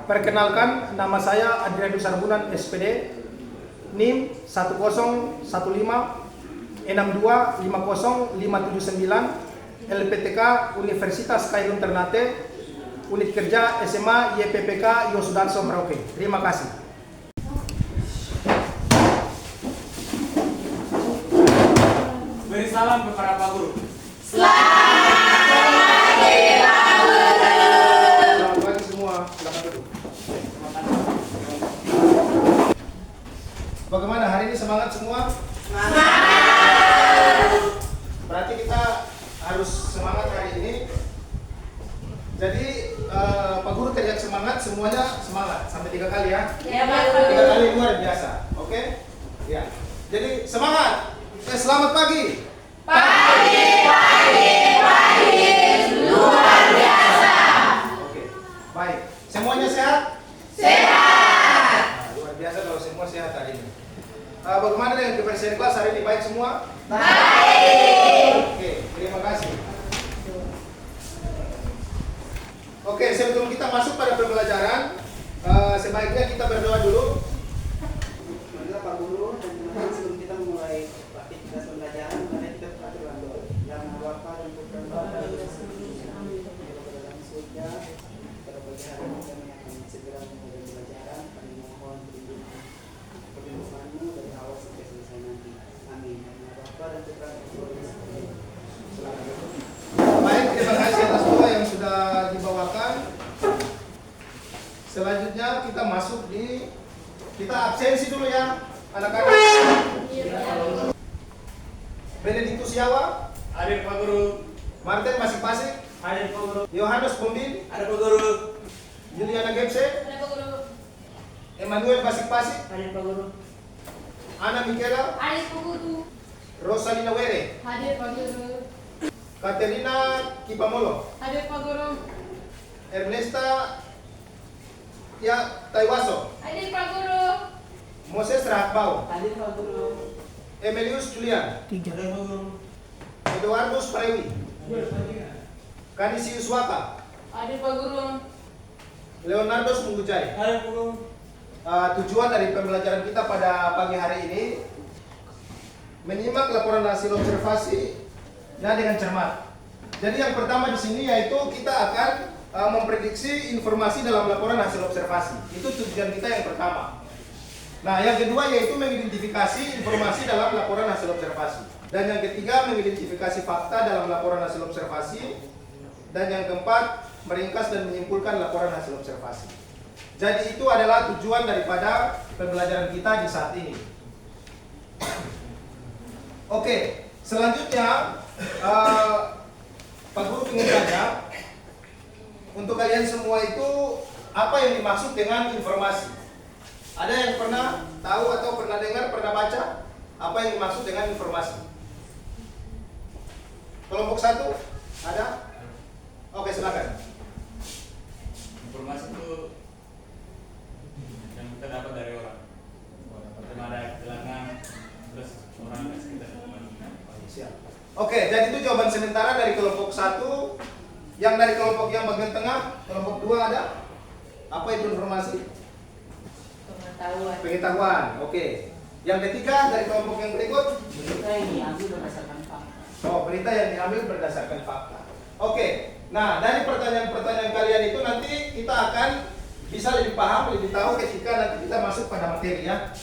Perkenalkan, nama saya Adrianus Sarbunan, SPD, NIM 10156250579, LPTK Universitas Khairul Ternate, Unit Kerja SMA YPPK Yosudarso Merauke. Terima kasih. Beri salam kepada Pak Guru. Selamat pagi semua, silakan duduk. Bagaimana hari ini, semangat semua? Berarti kita harus semangat hari ini. Jadi Pak Guru teriak semangat, semuanya semangat sampai 3 kali ya. Ya, Pak. 3 kali luar biasa, oke? Ya. Jadi semangat. Selamat pagi. Pagi, luar biasa. Oke, baik. Semuanya sehat? Sehat. Nah, luar biasa kalau semua sehat hari ini. Bagaimana dengan kebersihan kelas hari ini? Baik semua? Baik. Oke, terima kasih. Oke, sebelum kita masuk pada pembelajaran, sebaiknya kita berdoa dulu. Marilah Pak Guru, dan teman-teman, sebelum kita memulai aktivitas pembelajaran, mari kita atur doa. Yang Maha Bapa dan Putra dan Roh Kudus, dalam surga, pada pagi hari ini kami akan segera memulai pembelajaran. Kami mohon perlindungan-Mu dari awal sampai selesai nanti. Amin. Yang Maha Bapa dan Putra dan Roh Kudus. Baik, terima kasih atas doa yang sudah dibawakan. Selanjutnya kita masuk di, kita absensi dulu ya, anak-anak. Benedictus Yawa, Hadir Pak Guru. Martin Masih Pasik, Hadir Pak Guru. Yohanes Bombin, Ada Pak Guru. Juliana Gebse, Ada Pak Guru. Emmanuel Pasik Pasik, Hadir Pak Guru. Ana Mikela, Ada Pak Guru. Rosalina Were, Hadir Pak Guru. Katerina Kipamolo, Hadir Pak Guru. Ernesta Taiwaso, Hadir Pak Guru. Moses Rahbau, Hadir Pak Guru. Emilius Julian, Hadir Pak Guru. Eduardus Prewi, Kanisius Waka, Hadir Pak Guru. Leonardos Munggujai. Hadir Pak Guru. Tujuan dari pembelajaran kita pada pagi hari ini menyimak laporan hasil observasi dengan cermat. Jadi yang pertama di sini yaitu kita akan memprediksi informasi dalam laporan hasil observasi. Itu tujuan kita yang pertama. Nah, yang kedua yaitu mengidentifikasi informasi dalam laporan hasil observasi. Dan yang ketiga mengidentifikasi fakta dalam laporan hasil observasi. Dan yang keempat meringkas dan menyimpulkan laporan hasil observasi. Jadi itu adalah tujuan daripada pembelajaran kita di saat ini. Oke, selanjutnya Pak Guru ingin tanya, untuk kalian semua itu apa yang dimaksud dengan informasi? Ada yang pernah tahu atau pernah dengar, pernah baca apa yang dimaksud dengan informasi? Kelompok 1 ada? Oke, silakan. Informasi itu yang kita dapat dari orang. Pertama ada keterangan, terus orang yang sekitar. Siap. Oke, jadi itu jawaban sementara dari kelompok 1. Yang dari kelompok yang bagian tengah, kelompok 2 ada? Apa itu informasi? Pengetahuan. Pengetahuan. Oke. Yang ketiga dari kelompok yang berikut? Berita yang diambil berdasarkan fakta. Oh, berita yang diambil berdasarkan fakta. Oke. Nah, dari pertanyaan-pertanyaan kalian itu nanti kita akan bisa lebih paham, lebih tahu ketika nanti kita masuk pada materi ya.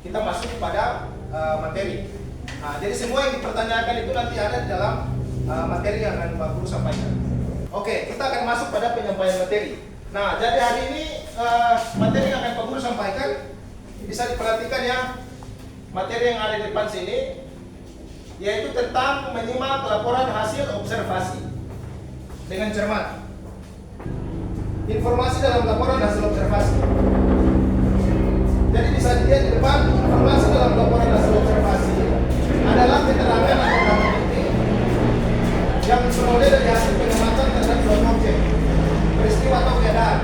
Kita masuk pada materi. Nah, jadi semua yang dipertanyakan itu nanti ada di dalam materi yang akan Pak Guru sampaikan. Oke, kita akan masuk pada penyampaian materi. Nah, jadi hari ini materi yang akan Pak Guru sampaikan bisa diperhatikan ya. Materi yang ada di depan sini yaitu tentang menyimak laporan hasil observasi dengan cermat. Informasi dalam laporan hasil observasi. Jadi bisa dilihat di depan, informasi dalam laporan hasil observasi adalah keterangan atau data bukti yang diperoleh dari hasil pengamatan terhadap suatu objek, peristiwa atau keadaan.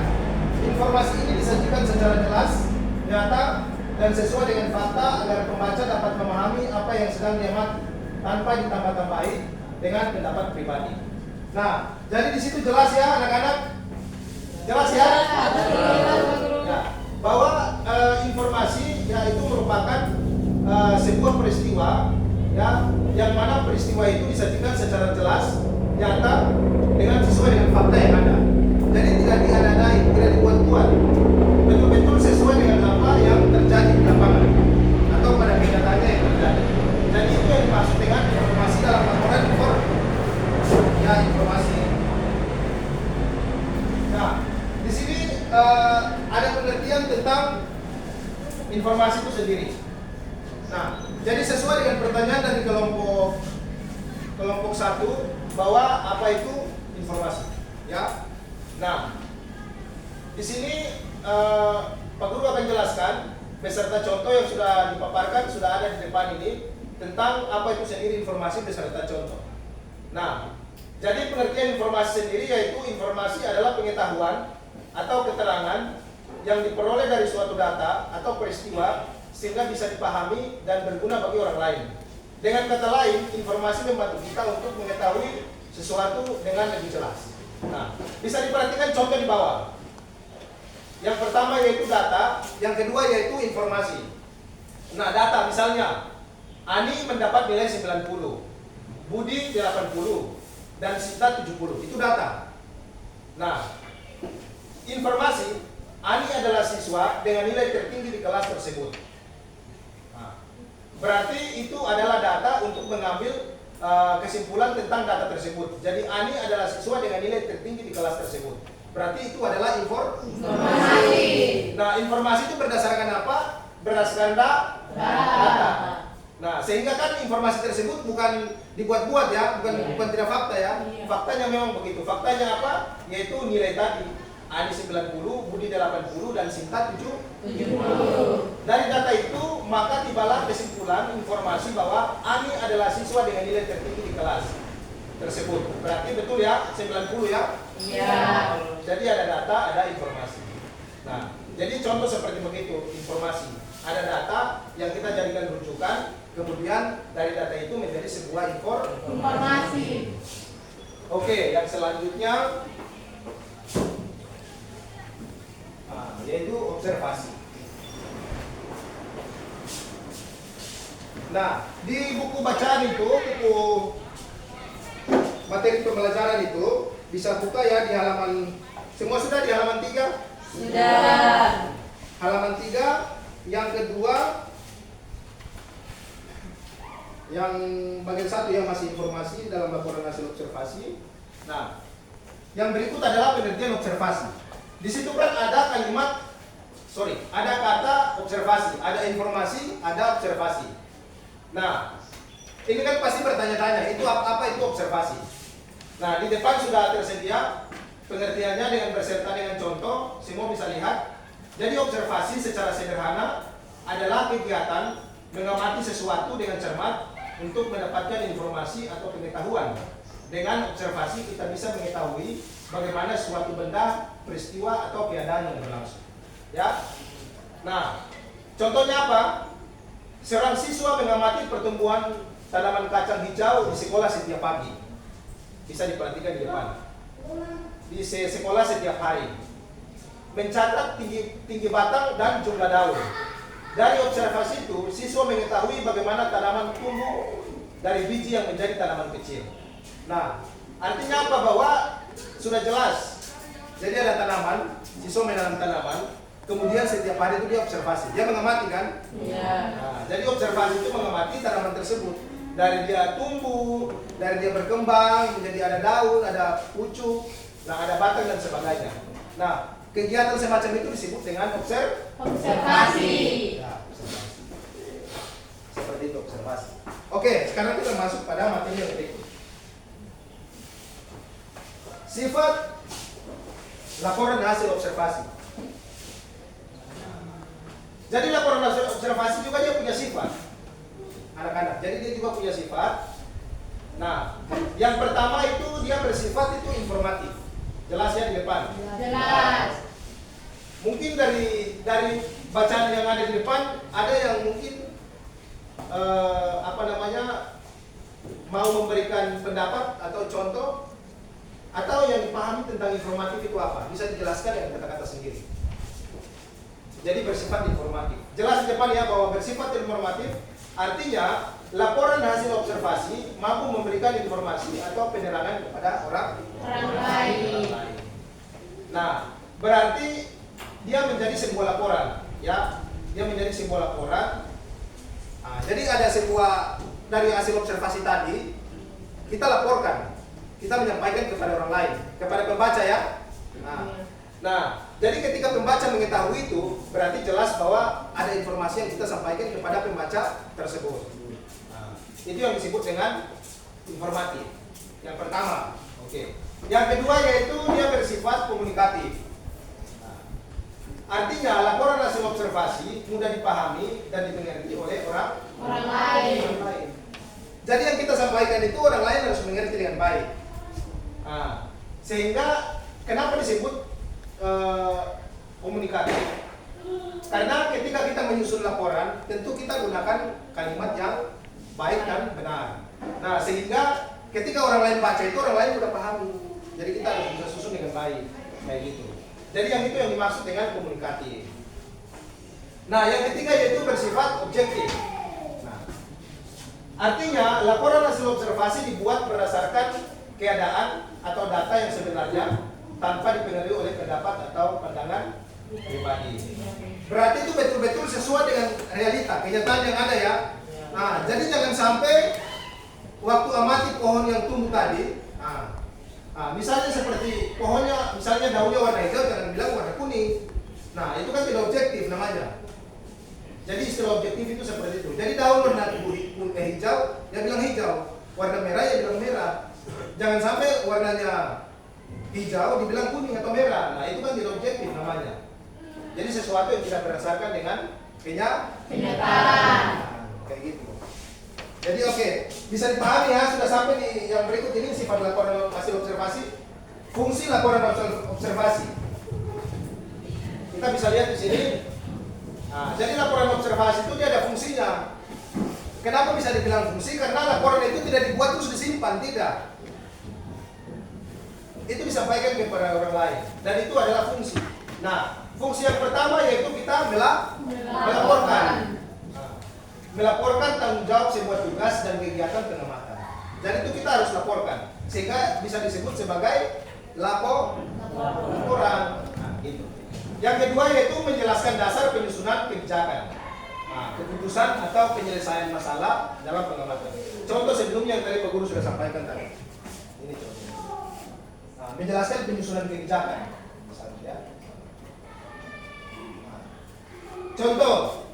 Informasi ini disajikan secara jelas, nyata, dan sesuai dengan fakta agar pembaca dapat memahami apa yang sedang diamati tanpa ditambah-tambahi dengan pendapat pribadi. Nah, jadi di situ jelas ya anak-anak? Jelas ya? ya, yang mana peristiwa itu disajikan secara jelas, nyata, dengan sesuai dengan fakta yang ada. Jadi tidak diada-adai, tidak dibuat-buat, betul-betul sesuai dengan apa yang terjadi di lapangan atau pada kenyataannya yang terjadi. Jadi itu yang dimaksud dengan informasi dalam laporan ya, informasi. Nah, di sini ada pengertian tentang informasi itu sendiri. Nah, jadi sesuai dengan pertanyaan dari kelompok 1 bahwa apa itu informasi, ya. Nah, di sini Pak Guru akan jelaskan beserta contoh yang sudah dipaparkan, sudah ada di depan ini tentang apa itu sendiri informasi beserta contoh. Nah, jadi pengertian informasi sendiri yaitu informasi adalah pengetahuan atau keterangan yang diperoleh dari suatu data atau peristiwa sehingga bisa dipahami dan berguna bagi orang lain. Dengan kata lain, informasi membantu kita untuk mengetahui sesuatu dengan lebih jelas. Nah, bisa diperhatikan contoh di bawah. Yang pertama yaitu data, yang kedua yaitu informasi. Nah, data misalnya, Ani mendapat nilai 90, Budi 80, dan Sita 70. Itu data. Nah, informasi, Ani adalah siswa dengan nilai tertinggi di kelas tersebut. Nah, berarti itu adalah data untuk mengambil kesimpulan tentang data tersebut. Jadi Ani adalah siswa dengan nilai tertinggi di kelas tersebut. Berarti itu adalah informasi. Nah, informasi itu berdasarkan apa? Berdasarkan data. Nah, sehingga kan informasi tersebut bukan dibuat-buat ya, bukan tidak fakta ya. Faktanya memang begitu. Faktanya apa? Yaitu nilai tadi. Ani 90, Budi 80, dan Sinta 70. Dari data itu, maka tibalah kesimpulan informasi bahwa Ani adalah siswa dengan nilai tertinggi di kelas tersebut. Berarti betul ya, 90 ya? Iya. Jadi ada data, ada informasi. Nah, jadi contoh seperti begitu, informasi. Ada data yang kita jadikan rujukan, kemudian dari data itu menjadi sebuah informasi. Oke, yang selanjutnya yaitu observasi. Nah, di buku bacaan itu, buku materi pembelajaran itu bisa buka ya di halaman, semua sudah di halaman 3? Sudah. Halaman 3, yang kedua, yang bagian 1 yang masih informasi dalam laporan hasil observasi. Nah, yang berikut adalah pengertian observasi. Di situ kan ada ada kata observasi, ada informasi, ada observasi. Nah, ini kan pasti bertanya-tanya, itu apa itu observasi? Nah, di depan sudah tersedia pengertiannya dengan beserta dengan contoh, semua bisa lihat. Jadi observasi secara sederhana adalah kegiatan mengamati sesuatu dengan cermat untuk mendapatkan informasi atau pengetahuan. Dengan observasi kita bisa mengetahui bagaimana suatu benda, peristiwa, atau keadaan yang berlangsung. Ya. Nah, contohnya apa? Seorang siswa mengamati pertumbuhan tanaman kacang hijau di sekolah setiap pagi. Bisa diperhatikan di depan. Di sekolah setiap hari. Mencatat tinggi batang dan jumlah daun. Dari observasi itu, siswa mengetahui bagaimana tanaman tumbuh dari biji yang menjadi tanaman kecil. Nah, artinya apa? Bahwa sudah jelas. Jadi ada tanaman, siswa menanam tanaman, kemudian setiap hari itu dia observasi. Dia mengamati kan? Iya. Nah, jadi observasi itu mengamati tanaman tersebut. Dari dia tumbuh, dari dia berkembang, menjadi ada daun, ada pucuk, nah ada batang dan sebagainya. Nah, kegiatan semacam itu disebut dengan Observasi. Ya, observasi. Seperti itu observasi. Oke, sekarang kita masuk pada materi yang berikut. Sifat laporan hasil observasi. Jadi laporan hasil observasi juga dia punya sifat, anak-anak. Jadi dia juga punya sifat. Nah, yang pertama itu dia bersifat itu informatif. Jelas ya di depan. Jelas. Mungkin dari bacaan yang ada di depan ada yang mungkin mau memberikan pendapat atau contoh, atau yang dipahami tentang informatif itu apa? Bisa dijelaskan dengan kata-kata sendiri. Jadi bersifat informatif. Jelas di depan ya bahwa bersifat informatif artinya laporan hasil observasi mampu memberikan informasi atau penerangan kepada orang lain. Nah, berarti dia menjadi sebuah laporan, ya. Dia menjadi sebuah laporan. Nah, jadi ada sebuah dari hasil observasi tadi kita laporkan, kita menyampaikan kepada orang lain, kepada pembaca ya. Nah, jadi ketika pembaca mengetahui itu, berarti jelas bahwa ada informasi yang kita sampaikan kepada pembaca tersebut. Nah, itu yang disebut dengan informatif. Yang pertama, oke. Yang kedua yaitu dia bersifat komunikatif. Nah, artinya laporan hasil observasi mudah dipahami dan dimengerti oleh orang lain. Jadi yang kita sampaikan itu orang lain harus mengerti dengan baik. Nah, sehingga kenapa disebut komunikatif? Karena ketika kita menyusun laporan, tentu kita gunakan kalimat yang baik dan benar. Nah, sehingga ketika orang lain baca itu orang lain sudah pahami. Jadi kita harus bisa susun dengan baik, kayak gitu. Jadi yang itu yang dimaksud dengan komunikatif. Nah, yang ketiga yaitu bersifat objektif. Nah, artinya laporan hasil observasi dibuat berdasarkan keadaan atau data yang sebenarnya tanpa dipengaruhi oleh pendapat atau pandangan pribadi. Berarti itu betul-betul sesuai dengan realita, kenyataan yang ada ya. Nah, jadi jangan sampai waktu amati pohon yang tumbuh tadi, misalnya seperti pohonnya, misalnya daunnya warna hijau, jangan bilang warna kuning. Nah, itu kan tidak objektif namanya. Jadi istilah objektif itu seperti itu. Jadi daun warna hijau, dia bilang hijau. Warna merah, dia bilang merah. Jangan sampai warnanya hijau dibilang kuning atau merah. Nah, itu kan tidak objektif namanya. Jadi sesuatu yang tidak berdasarkan dengan kenyataan. Kayak gitu. Jadi oke, bisa dipahami ya, sudah sampai di yang berikut ini sifat laporan hasil observasi. Fungsi laporan hasil observasi. Kita bisa lihat di sini. Nah, jadi laporan observasi itu dia ada fungsinya. Kenapa bisa dibilang fungsi? Karena laporan itu tidak dibuat terus disimpan, tidak. Itu disampaikan kepada orang lain dan itu adalah fungsi. Nah, fungsi yang pertama yaitu kita melaporkan. Melaporkan tanggung jawab sebuah tugas dan kegiatan pengamatan. Dan itu kita harus laporkan sehingga bisa disebut sebagai laporan. Nah, gitu. Yang kedua yaitu menjelaskan dasar penyusunan kebijakan. Nah, keputusan atau penyelesaian masalah dalam pengamatan. Contoh sebelumnya yang tadi Pak Guru sudah sampaikan tadi. Ini contoh. Menjelaskan penyusunan kebijakan, misalnya ya. Contoh,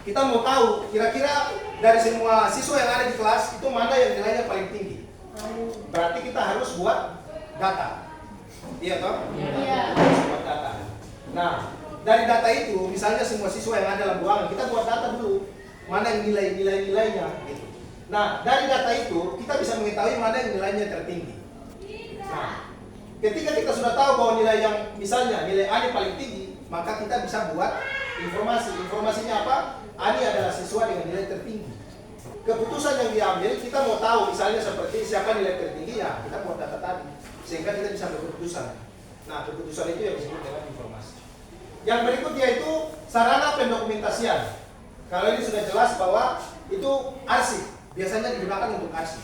kita mau tahu kira-kira dari semua siswa yang ada di kelas itu mana yang nilainya paling tinggi. Berarti kita harus buat data, iya toh? Iya. Harus buat data. Nah, dari data itu, misalnya semua siswa yang ada dalam ruangan, kita buat data dulu, mana yang nilainya, gitu. Nah, dari data itu kita bisa mengetahui mana yang nilainya tertinggi. Nah, ketika kita sudah tahu bahwa nilai yang misalnya nilai A paling tinggi, maka kita bisa buat informasi. Informasinya apa? A adalah siswa dengan nilai tertinggi. Keputusan yang diambil, kita mau tahu misalnya seperti siapa nilai tertinggi, ya kita buat data tadi. Sehingga kita bisa berkeputusan. Nah, keputusan itu yang disebut dengan informasi. Yang berikutnya itu sarana pendokumentasian. Kalau ini sudah jelas bahwa itu arsip, biasanya digunakan untuk arsip.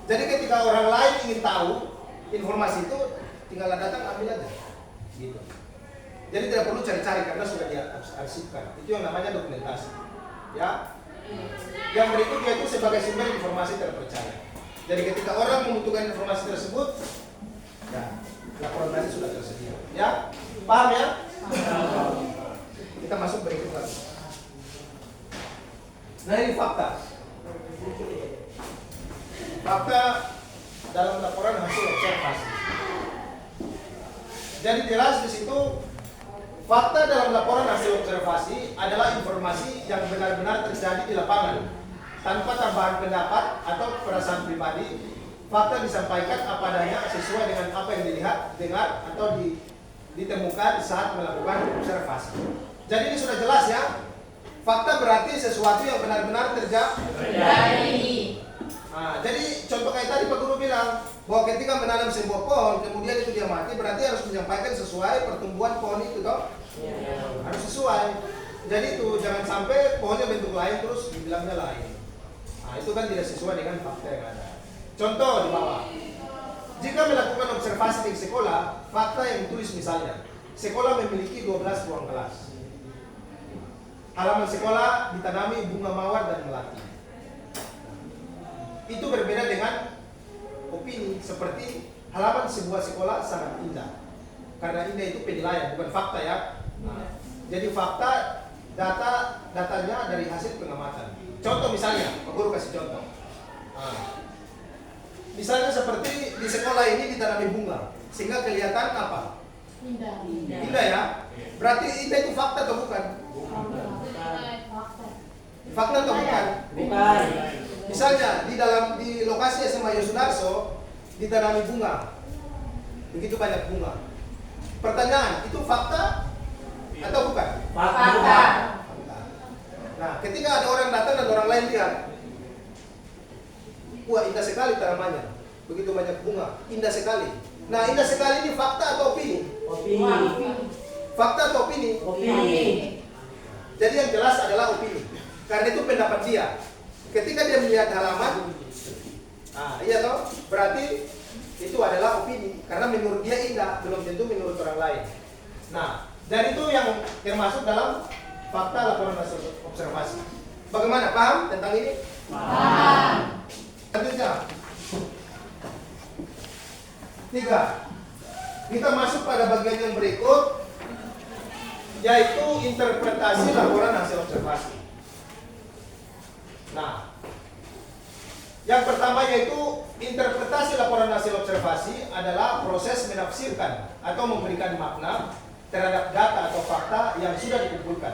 Jadi ketika orang lain ingin tahu informasi itu, tinggal datang ambil aja, gitu. Jadi tidak perlu cari-cari karena sudah diarsipkan. Itu yang namanya dokumentasi. Ya. Yang berikutnya itu sebagai sumber informasi terpercaya. Jadi ketika orang membutuhkan informasi tersebut, ya laporan tadi sudah tersedia. Ya, paham ya? Kita masuk berikut lagi. Nah, ini fakta. Fakta dalam laporan hasil observasi. Jadi jelas di situ fakta dalam laporan hasil observasi adalah informasi yang benar-benar terjadi di lapangan tanpa tambahan pendapat atau perasaan pribadi. Fakta disampaikan apa adanya sesuai dengan apa yang dilihat, dengar atau ditemukan saat melakukan observasi. Jadi ini sudah jelas ya. Fakta berarti sesuatu yang benar-benar terjadi. Nah, jadi contoh kayak tadi Pak Guru bilang bahwa ketika menanam sebuah pohon kemudian itu dia mati, berarti harus menyampaikan sesuai pertumbuhan pohon itu toh. Harus sesuai. Jadi itu jangan sampai pohonnya bentuk lain terus dibilangnya lain. Nah, itu kan tidak sesuai dengan fakta yang ada. Contoh di bawah. Jika melakukan observasi di sekolah, fakta yang ditulis misalnya, sekolah memiliki 12 ruang kelas. Halaman sekolah ditanami bunga mawar dan melati. Itu berbeda dengan opini, seperti halaman sebuah sekolah sangat indah. Karena indah itu penilaian, bukan fakta ya. Nah, jadi fakta datanya dari hasil pengamatan. Contoh misalnya, Pak Guru kasih contoh. Nah, misalnya seperti di sekolah ini ditanami bunga, sehingga kelihatan apa? Indah. Indah ya. Berarti indah itu fakta atau bukan? Fakta atau bukan? Bukan. Misalnya di lokasi SMA Yosudarso ditanami bunga, begitu banyak bunga. Pertanyaan, itu fakta atau bukan? Fakta. Fakta. Nah, ketika ada orang datang dan orang lain lihat, wah indah sekali tanamannya, begitu banyak bunga, indah sekali. Nah, indah sekali ini fakta atau opini? Opini. Fakta atau opini? Opini. Jadi yang jelas adalah opini. Karena itu pendapat dia. Ketika dia melihat halaman, iya toh, berarti itu adalah opini. Karena menurut dia indah, belum tentu menurut orang lain. Nah, dan itu yang termasuk dalam fakta laporan hasil observasi. Bagaimana? Paham tentang ini? Paham. Selanjutnya, 3. Kita masuk pada bagian yang berikut, yaitu interpretasi laporan hasil observasi. Nah, yang pertama yaitu interpretasi laporan hasil observasi adalah proses menafsirkan atau memberikan makna terhadap data atau fakta yang sudah dikumpulkan.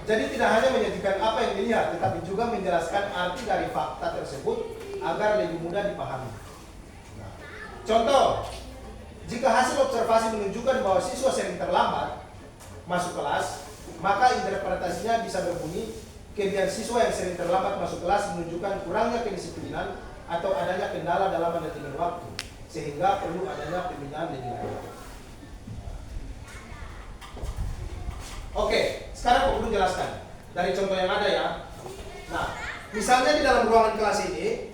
Jadi tidak hanya menyajikan apa yang dilihat, tetapi juga menjelaskan arti dari fakta tersebut agar lebih mudah dipahami. Nah, contoh, jika hasil observasi menunjukkan bahwa siswa sering terlambat masuk kelas, maka interpretasinya bisa berbunyi, kebiasaan siswa yang sering terlambat masuk kelas menunjukkan kurangnya kedisiplinan atau adanya kendala dalam manajemen waktu, sehingga perlu adanya pembinaan lebih lanjut. Oke, sekarang Pak Guru jelaskan dari contoh yang ada ya. Nah, misalnya di dalam ruangan kelas ini,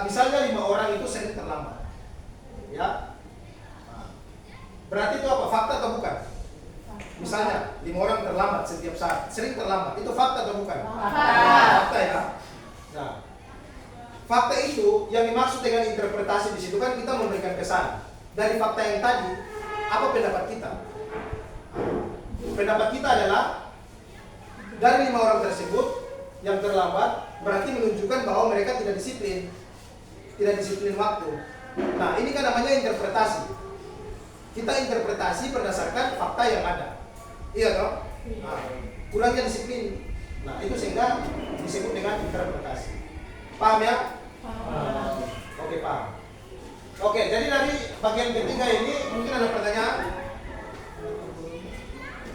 misalnya 5 orang itu sering terlambat, ya. Berarti itu apa? Fakta atau bukan? Misalnya 5 orang terlambat setiap saat, sering terlambat, itu fakta atau bukan? Fakta ya. Nah, fakta itu yang dimaksud dengan interpretasi di situ kan kita memberikan kesan dari fakta yang tadi. Apa pendapat kita? Pendapat kita adalah dari 5 orang tersebut yang terlambat berarti menunjukkan bahwa mereka tidak disiplin waktu. Nah, ini kan namanya interpretasi. Kita interpretasi berdasarkan fakta yang ada. Iya toh? Nah, kurangnya disiplin. Nah, itu sehingga disebut dengan interpretasi. Paham ya? Paham. Oke, paham. Oke, jadi dari bagian ketiga ini mungkin ada pertanyaan?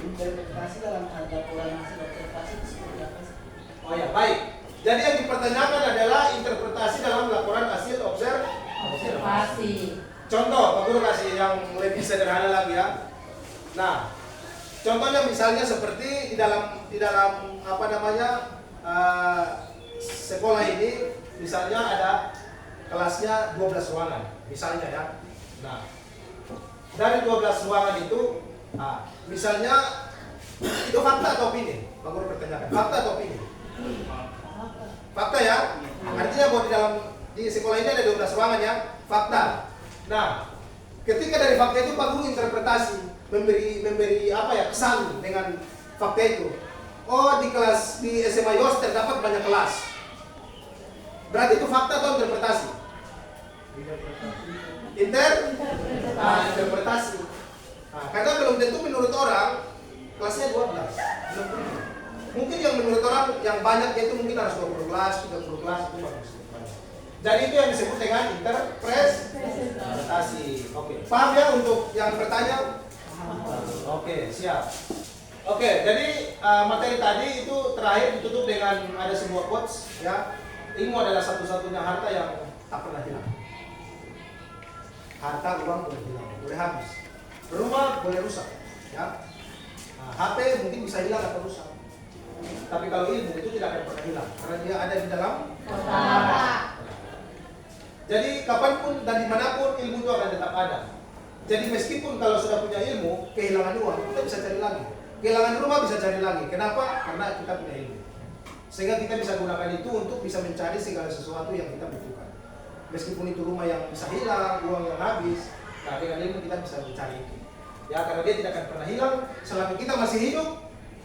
Interpretasi dalam laporan hasil observasi itu seperti apa sih? Oh ya, baik. Jadi yang dipertanyakan adalah interpretasi dalam laporan hasil observasi. Contoh, Pak Guru kasih yang lebih sederhana lagi ya. Nah, contohnya misalnya seperti di dalam apa namanya sekolah ini, misalnya ada kelasnya 12 ruangan, misalnya ya. Nah, dari 12 ruangan itu, misalnya itu fakta atau opini? Pak Guru pertanyakan, fakta atau opini? Fakta ya. Artinya bahwa di sekolah ini ada 12 ruangan ya, fakta. Nah, ketika dari fakta itu Pak Guru interpretasi, memberi apa ya, kesan dengan fakta itu. Oh, di SMA Yos terdapat banyak kelas. Berarti itu fakta atau interpretasi? Interpretasi. Nah, karena belum tentu menurut orang kelasnya 12. Belum tentu. Mungkin yang menurut orang yang banyak itu mungkin harus 20 kelas, 30 kelas itu bagus. Jadi itu yang disebut dengan interpretasi. Oke, paham ya untuk yang bertanya? Oke, siap. Oke, jadi materi tadi itu terakhir ditutup dengan ada sebuah quotes ya. Ilmu adalah satu-satunya harta yang tak pernah hilang. Harta uang boleh hilang, boleh habis. Rumah boleh rusak, ya. Nah, HP mungkin bisa hilang atau rusak. Tapi kalau ilmu itu tidak akan pernah hilang karena dia ada di dalam. Otak. Jadi kapanpun dan dimanapun ilmu itu akan tetap ada. Jadi meskipun kalau sudah punya ilmu, kehilangan uang kita bisa cari lagi, kehilangan rumah bisa cari lagi. Kenapa? Karena kita punya ilmu. Sehingga kita bisa gunakan itu untuk bisa mencari segala sesuatu yang kita butuhkan. Meskipun itu rumah yang bisa hilang, uang yang habis, nah dengan ilmu kita bisa mencari itu. Ya, karena dia tidak akan pernah hilang selama kita masih hidup.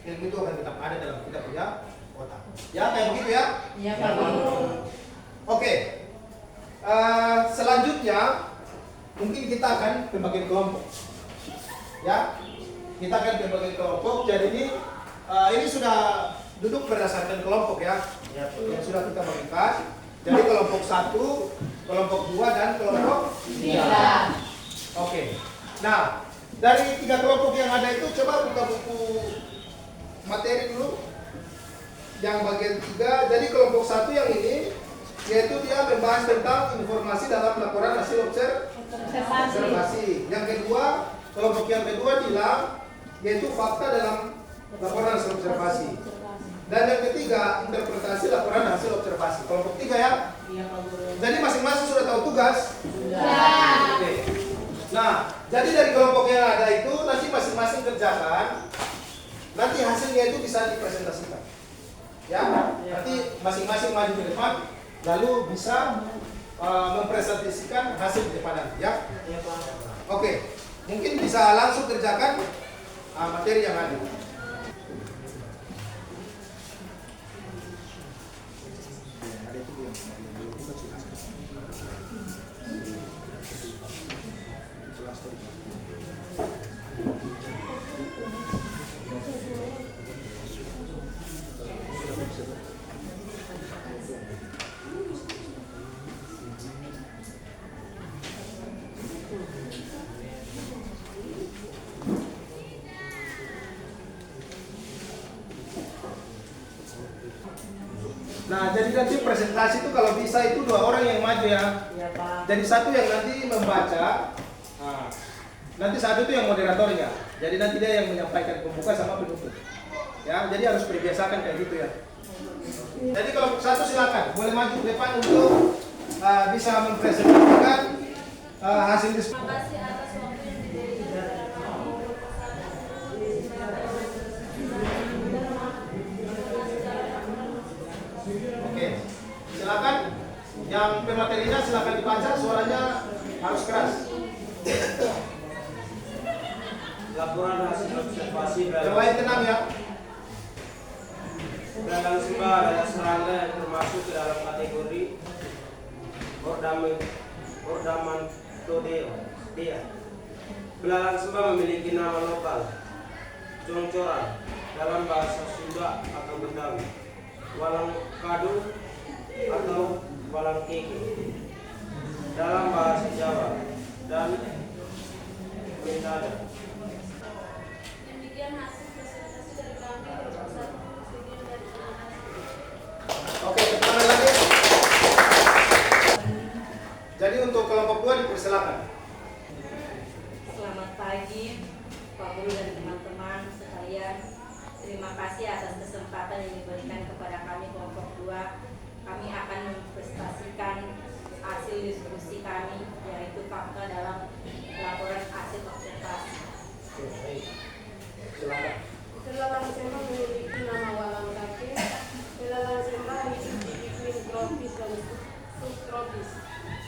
Ilmu itu akan tetap ada dalam kita punya otak. Ya, kayak begitu ya. Iya, Pak Guru. Oke. Selanjutnya mungkin kita akan pembagian kelompok. Ya, kita akan pembagian kelompok. Jadi ini sudah duduk berdasarkan kelompok ya, yang sudah kita bagikan. Jadi kelompok 1, kelompok 2 dan kelompok 3. Oke. Nah, dari 3 kelompok yang ada itu coba buka buku materi dulu. Yang bagian 3. Jadi kelompok 1 yang ini yaitu dia membahas tentang informasi dalam laporan hasil observasi. Yang kedua, kelompok yang kedua bilang yaitu fakta dalam laporan hasil observasi. Dan yang ketiga, interpretasi laporan hasil observasi. Kelompok 3 ya. Iya, Pak Guru. Jadi masing-masing sudah tahu tugas? Sudah. Oke. Nah, jadi dari kelompok yang ada itu nanti masing-masing kerjakan. Nanti hasilnya itu bisa dipresentasikan. Ya, nanti masing-masing maju ke depan, lalu bisa mempresentasikan hasil di depan nanti ya. Iya, Pak. Oke, mungkin bisa langsung kerjakan materi yang ada. Nah, jadi nanti presentasi itu kalau bisa itu 2 orang yang maju ya. Iya, Pak. Jadi satu yang nanti membaca, nanti satu itu yang moderatornya. Jadi nanti dia yang menyampaikan pembuka sama penutup. Ya, jadi harus dibiasakan kayak gitu ya. Jadi kalau 1 silakan, boleh maju ke depan untuk bisa mempresentasikan hasil diskusi. Terima kasih atas waktu yang diberikan. Oke, silakan. Yang pematerinya silakan dibaca, suaranya harus keras. Laporan hasil observasi Yang lain tenang ya. belalang sembah adalah serangga yang termasuk ke dalam kategori Ordamantodea. Belalang sembah memiliki nama lokal, congcoran dalam bahasa Sunda atau Betawi, walang kadu atau walang keke dalam bahasa Jawa, dan mentada. Demikian hasil presentasi dari kami kelompok 1 bagian dari terima kasih. Oke, tepuk tangan lagi. Jadi untuk kelompok 2 dipersilakan. Selamat pagi, Pak Guru dan teman-teman sekalian. Terima kasih atas kesempatan yang diberikan kepada kami kelompok 2. Kami akan mempresentasikan hasil diskusi kami, yaitu fakta dalam laporan hasil observasi. Oke, baik. Silakan. Belalang sembah memiliki nama walang kaki. Belalang sembah hidup di iklim tropis dan subtropis.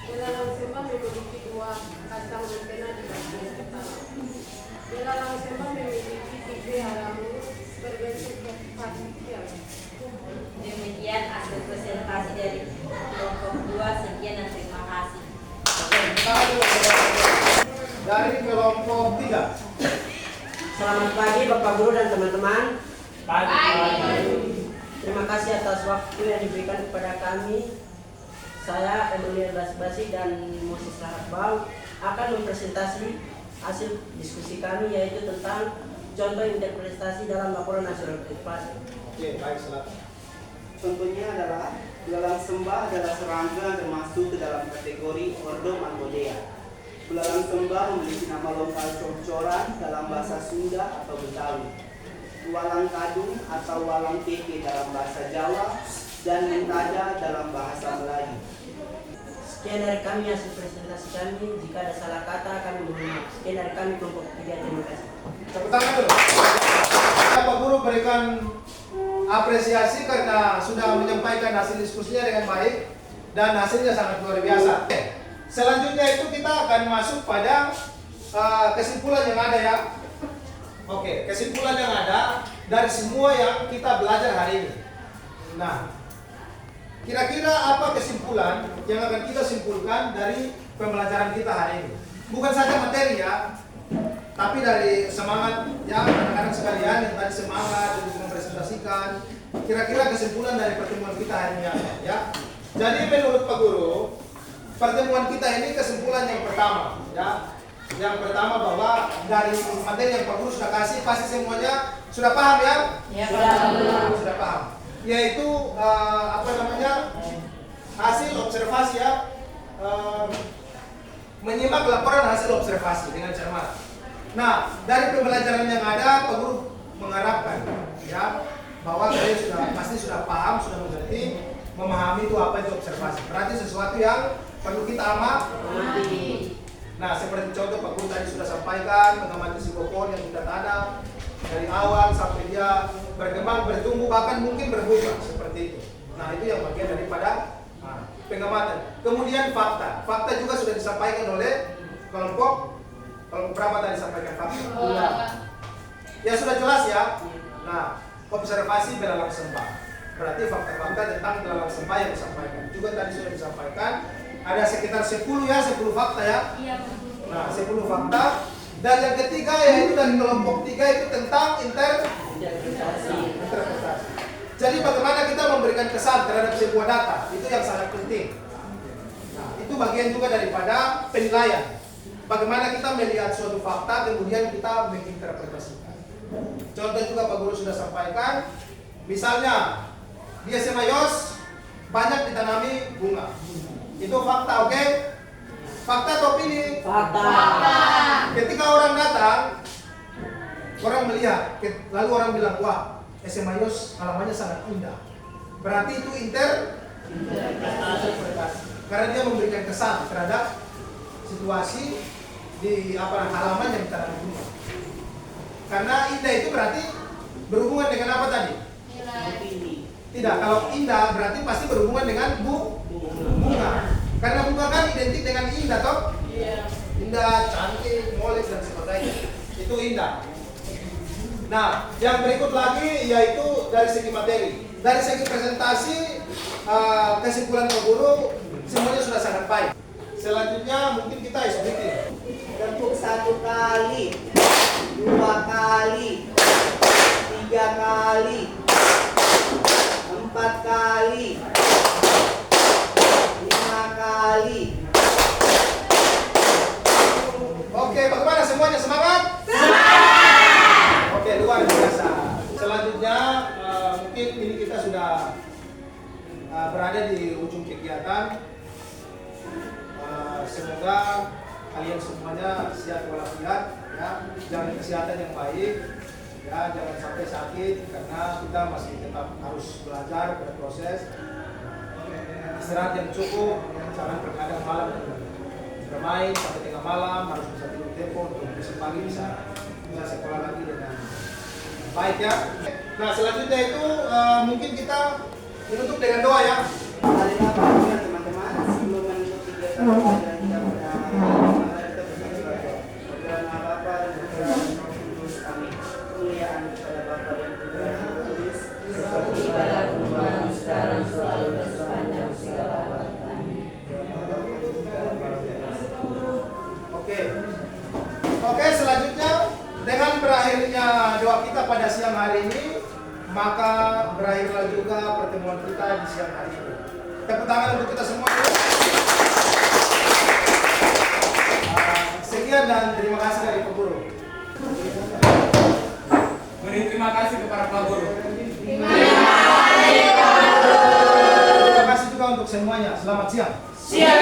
Belalang sembah memiliki 2 pasang antena di bagian kepala. Belalang sembah memiliki 3 halaman berbentuk partikel. Demikian hasil presentasi dari kelompok 2. Sekian dan terima kasih. Oke, kita dari kelompok 3. Selamat pagi Bapak Guru dan teman-teman. Pagi. Terima kasih atas waktu yang diberikan kepada kami. Saya Emanuel Basbasi dan Moses Rahatbau akan mempresentasi hasil diskusi kami, yaitu tentang contoh interpretasi dalam laporan hasil observasi. Oke, baik, silakan. Contohnya adalah belalang sembah adalah serangga yang termasuk ke dalam kategori Ordamantodea. Belalang sembah memiliki nama lokal congcoran dalam bahasa Sunda atau Betawi. walang kadung atau walang teke dalam bahasa Jawa, dan mentada dalam bahasa Melayu. Sekian dari kami hasil presentasi kami. Jika ada salah kata kami mohon maaf. Sekian dari kami kelompok 3. Terima kasih. Tepuk tangan dulu. Pak Guru berikan apresiasi karena sudah menyampaikan hasil diskusinya dengan baik dan hasilnya sangat luar biasa. Selanjutnya itu kita akan masuk pada kesimpulan yang ada ya. Oke, kesimpulan yang ada dari semua yang kita belajar hari ini. Nah, kira-kira apa kesimpulan yang akan kita simpulkan dari pembelajaran kita hari ini? Bukan saja materi ya, tapi dari semangat ya anak-anak sekalian yang tadi semangat untuk mempresentasikan. Kira-kira kesimpulan dari pertemuan kita hari ini apa ya? Jadi menurut Pak Guru, pertemuan kita ini kesimpulan yang pertama ya. Yang pertama bahwa dari materi yang Pak Guru sudah kasih pasti semuanya sudah paham ya? Ya, Sudah paham. Yaitu hasil observasi ya, menyimak laporan hasil observasi dengan cermat. Nah, dari pembelajaran yang ada Pak Guru mengharapkan ya bahwa kalian pasti sudah paham, sudah mengerti, memahami itu apa itu observasi. Berarti sesuatu yang perlu kita amati. Nah, seperti contoh Pak Guru tadi sudah sampaikan, mengamati si pohon yang kita tanam dari awal sampai dia berkembang, bertumbuh, bahkan mungkin berbuah seperti itu. Nah, itu yang bagian daripada pengamatan. Kemudian fakta. Fakta juga sudah disampaikan oleh kelompok berapa tadi sampaikan fakta? Ya sudah jelas ya. Nah, observasi belalang sembah. Berarti fakta-fakta tentang belalang sembah yang disampaikan. Juga tadi sudah disampaikan. Ada sekitar 10 fakta ya. Nah, 10 fakta. Dan yang ketiga yaitu dari kelompok 3 itu tentang interpretasi. Jadi bagaimana kita memberikan kesan terhadap sebuah data, itu yang sangat penting. Nah, itu bagian juga daripada penilaian. Bagaimana kita melihat suatu fakta kemudian kita menginterpretasikan. Contoh juga Pak Guru sudah sampaikan, misalnya di SMA Yos banyak ditanami bunga. Itu fakta, oke? Fakta atau opini? Fakta. Ketika orang datang, orang melihat, lalu orang bilang, wah SMA Yos halamannya sangat indah. Berarti itu interpretasi. Karena dia memberikan kesan terhadap situasi di halaman yang ditanami bunga. Karena indah itu berarti berhubungan dengan apa tadi? Tidak, kalau indah berarti pasti berhubungan dengan bunga. Karena bunga kan identik dengan indah toh? Indah, cantik, molek dan sebagainya. Itu indah. Nah, yang berikut lagi yaitu dari segi materi. Dari segi presentasi, kesimpulan Pak Guru semuanya sudah sangat baik. Selanjutnya mungkin kita SBT. Untuk 1 kali, 2 kali, 3 kali, 4 kali, 5 kali. Oke, bagaimana semuanya semangat? Oke, luar biasa. Selanjutnya mungkin ini kita sudah berada di ujung kegiatan. Semoga kalian semuanya sehat walafiat, ya, jaga kesehatan yang baik, ya, jangan sampai sakit karena kita masih tetap harus belajar berproses. Istirahat yang cukup, jangan terkadang malam bermain sampai tengah malam, harus bisa tidur tempo untuk besok pagi bisa sekolah lagi dengan baik ya. Nah, selanjutnya itu mungkin kita menutup dengan doa ya. Mari teman-teman sebelum menutup kegiatan pelajaran kita pada mari kita berdoa. Berdoa Bapa dan berdoa Roh Kudus. Amin. Kemuliaan kepada Bapa dan Putra dan Roh Kudus. Seperti pada dulu sekarang selalu dan sepanjang segala abad. Amin. Oke, selanjutnya dengan berakhirnya doa kita pada siang hari ini, maka berakhirlah juga pertemuan kita di siang hari ini. Tepuk tangan untuk kita semua. Sekian dan terima kasih dari Pak Guru. Beri terima kasih kepada Pak Guru. Terima kasih juga untuk semuanya. Selamat siang. Siap.